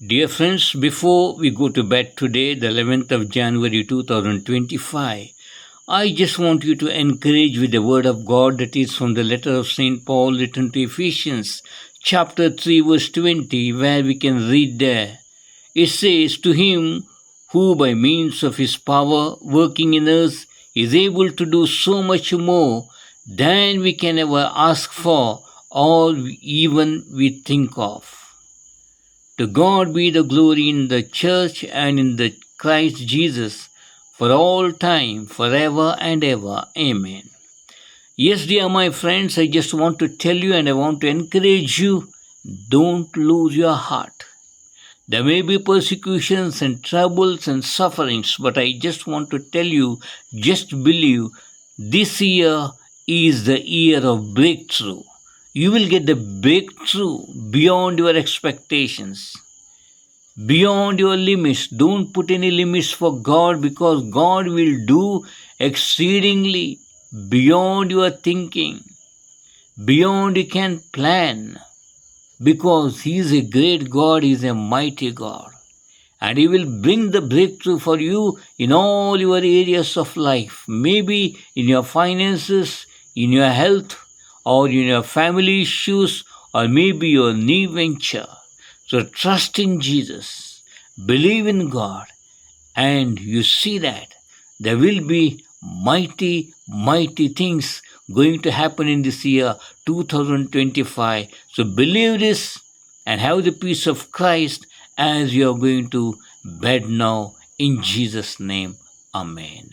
Dear friends, before we go to bed today, the 11th of January 2025, I just want you to encourage with the word of God that is from the letter of St. Paul written to Ephesians, chapter 3, verse 20, where we can read there. It says, "To him who by means of his power working in us is able to do so much more than we can ever ask for or even we think of. To God be the glory in the church and in the Christ Jesus for all time, forever and ever. Amen." Yes, dear my friends, I just want to tell you and I want to encourage you, don't lose your heart. There may be persecutions and troubles and sufferings, but I just want to tell you, just believe this year is the year of breakthrough. You will get the breakthrough beyond your expectations, beyond your limits. Don't put any limits for God because God will do exceedingly beyond your thinking, beyond you can plan, because He is a great God, He is a mighty God. And He will bring the breakthrough for you in all your areas of life, maybe in your finances, in your health, or in your family issues, or maybe your new venture. So trust in Jesus, believe in God, and you see that there will be mighty, mighty things going to happen in this year 2025. So believe this and have the peace of Christ as you are going to bed now in Jesus' name. Amen.